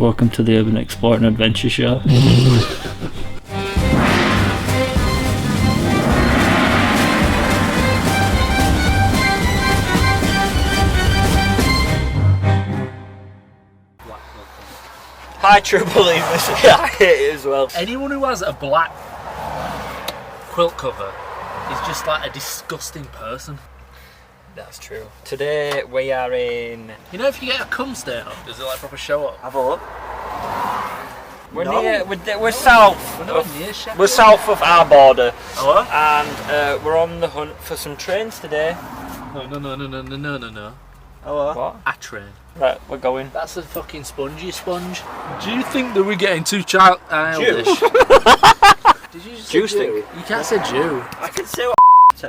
Welcome to the Urban Explorer and Adventure Show. Hi, true believers. Yeah, I hate it as well. Anyone who has a black quilt cover is just like a disgusting person. That's true. Today we are in... You know, if you get a cum stain up, does it like proper show up? Have a look. We're south. We're not near Sheffield. We're south of our border. Oh? And we're on the hunt for some trains today. No. Oh, what? A train. Right, we're going. That's a fucking spongy sponge. Do you think that we're getting too childish? Did you just say Jew? You can't say Jew. I can say what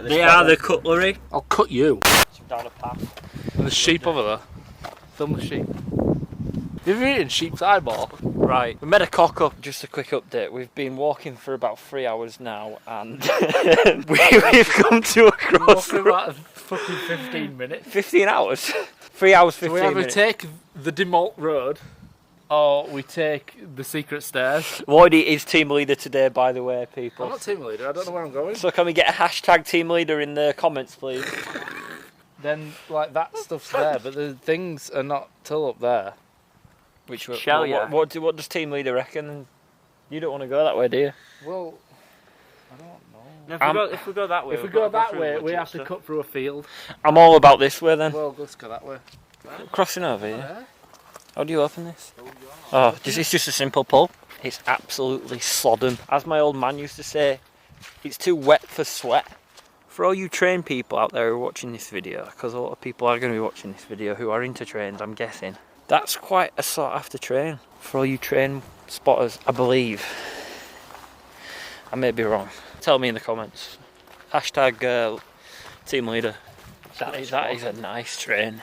they are the cutlery. I'll cut you. Down a path. And the sheep over there. Film the sheep. You've eaten sheep's eyeball. Right, we made a cock up. Just a quick update. We've been walking for about 3 hours now, and we've come to a crossroads. About fucking 15 minutes. 15 hours. 3 hours, 15 minutes. So we either take the Demolt Road, or we take the secret stairs. Lloydie is team leader today, by the way, people. I'm not team leader. I don't know where I'm going. So can we get a hashtag team leader in the comments, please? Then, like, that stuff's there, but the things are not till up there. Which Shall ya? What does team leader reckon? You don't want to go that way, do you? Well, I don't know. If we go that way, if we go that way, we have to cut through a field. I'm all about this way then. Well, let's go that way. Crossing over here. How do you open this? Oh, it's just a simple pull. It's absolutely sodden. As my old man used to say, it's too wet for sweat. For all you train people out there who are watching this video, because a lot of people are going to be watching this video who are into trains, I'm guessing. That's quite a sought after train. For all you train spotters, I believe. I may be wrong. Tell me in the comments. Hashtag team leader. That is a nice train.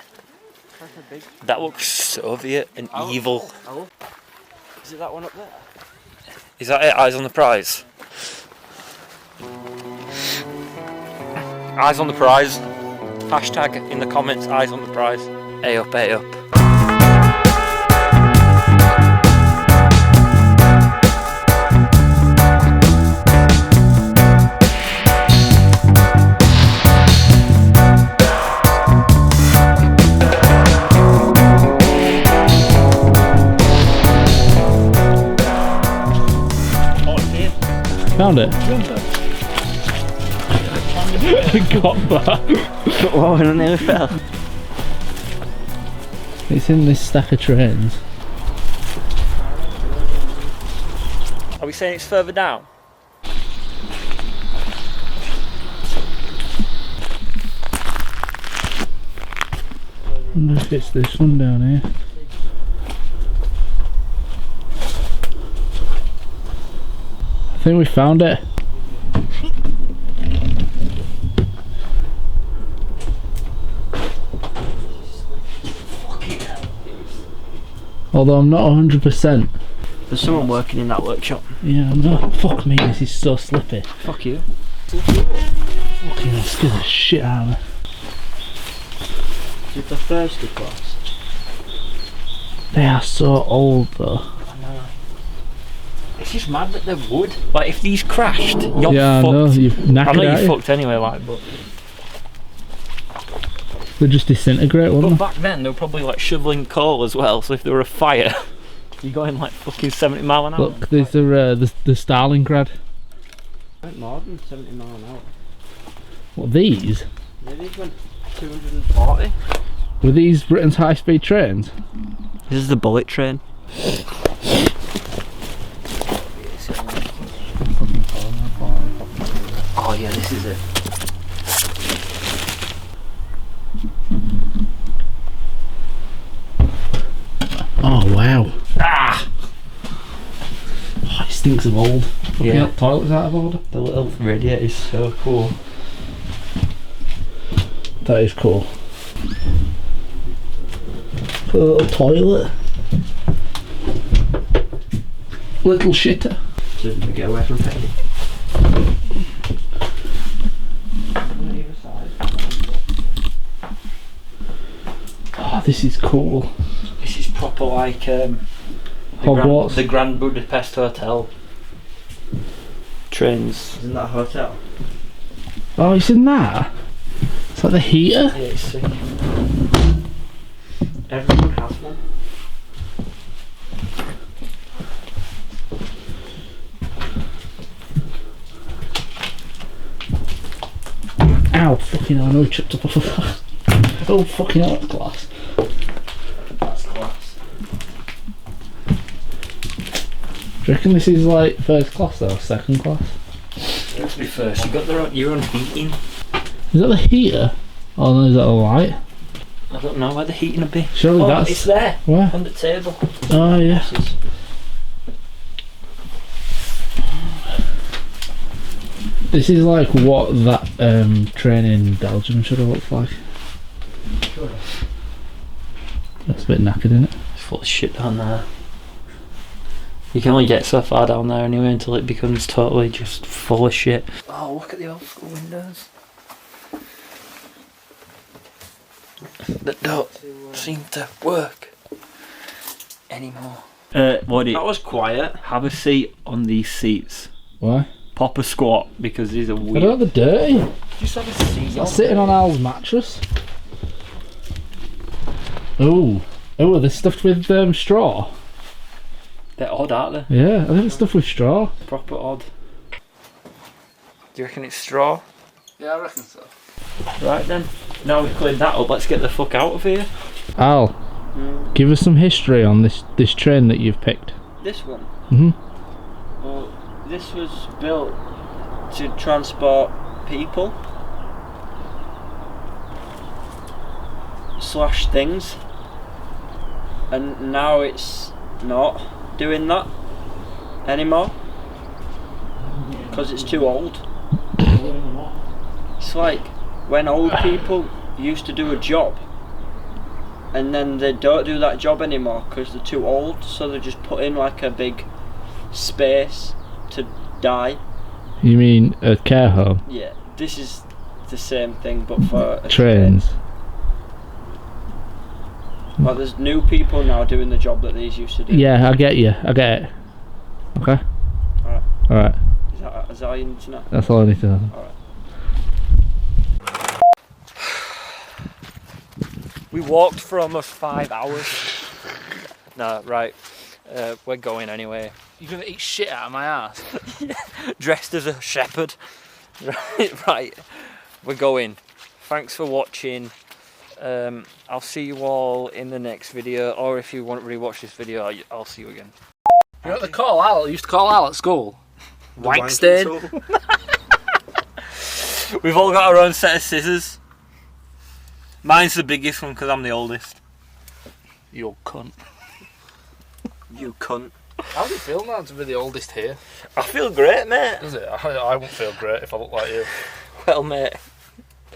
That looks Soviet and evil. Is it that one up there? Is that it? Eyes on the prize? Eyes on the prize. Hashtag in the comments, eyes on the prize. A up, A up. Found it. I got that. Oh, I nearly fell. It's in this stack of trains. Are we saying it's further down? I wonder if it's this one down here. I think we found it. Although I'm not 100%. There's someone working in that workshop. Yeah, no. Fuck me, this is so slippy. Fuck you. Fucking hell, scared the shit out of me. Is it the thirsty class? They are so old though. It's just mad that they're wood. Like, if these crashed, you're yeah, fucked. I know, you've knackered. I know you're fucked anyway, like, but... They just disintegrate, wouldn't But back then, they were probably, like, shoveling coal as well, so if there were a fire, you're going, like, fucking 70 mile an hour. Look, these are the Stalingrad. More than 70 mile an hour. What, these? Yeah, these went 240. Were these Britain's high-speed trains? This is the bullet train. Oh yeah, this is it. Oh wow. Ah! Oh, it stinks of old. Yeah. The toilet's out of order. The little radiator is so cool. That is cool. A little toilet. Little shitter. So we get away from Petty. Oh, this is cool. This is proper like Hogwarts. The Grand Budapest Hotel. Trains. Isn't that a hotel? Oh, it's in that? It's like the heater? Yeah, it's sick. Everyone has one. Ow, fucking hell, I know he tripped up off of that. Oh, fucking hell, that's glass. That's class. Do you reckon this is like first class though, or second class? It must be first. You got your own heating. Is that the heater? Oh no, is that a light? I don't know where the heating would be. Surely Oh, that's... it's there. Where? On the table. Oh yeah. This is like what that train in Belgium should have looked like. Sure. That's a bit knackered, isn't it? It's full of shit down there. You can only get so far down there anyway until it becomes totally just full of shit. Oh, look at the old school windows. That don't seem to work anymore. Woody, That was quiet. have a seat on these seats. Why? Pop a squat because these are I weird. don't know, they're dirty. Just have a seat. I'm sitting on Al's mattress. Oh, are they stuffed with straw? They're odd, aren't they? Yeah, I think it's stuffed with straw. Proper odd. Do you reckon it's straw? Yeah, I reckon so. Right then. Now we've cleared that up, let's get the fuck out of here. Al, give us some history on this train that you've picked. This one? Mhm. Well, this was built to transport people / things, and now it's not doing that anymore because it's too old. It's like when old people used to do a job and then they don't do that job anymore because they're too old, so they just put in like a big space to die. You mean a care home? Yeah, this is the same thing but for a Trains. train. Like there's new people now doing the job that these used to do. Yeah, I get you. I get it. Okay. Alright. Alright. Is that all you need to know? That's all I need to know. Alright. We walked for almost 5 hours. No, right. We're going anyway. You're gonna eat shit out of my ass. Dressed as a shepherd. Right. We're going. Thanks for watching. I'll see you all in the next video, or if you want to rewatch this video, I'll see you again. You know what they call Al? Used to call Al at school? Wank stain. We've all got our own set of scissors. Mine's the biggest one because I'm the oldest. You cunt. You cunt. How do you feel now to be the oldest here? I feel great, mate. Does it? I wouldn't feel great if I looked like you. Well, mate,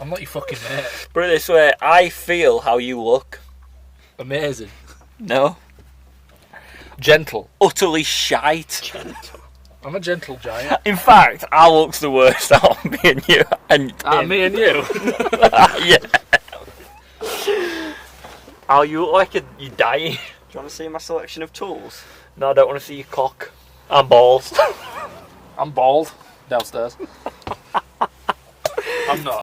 I'm not your fucking mate. put it this way, I feel how you look. Amazing. No. Gentle. Utterly shite. I'm a gentle giant. In fact, I look's the worst out of me and you. And Me and you. yeah. Al, you look like you're dying. Do you want to see my selection of tools? No, I don't want to see your cock. And balls. I'm bald. Downstairs. I'm not.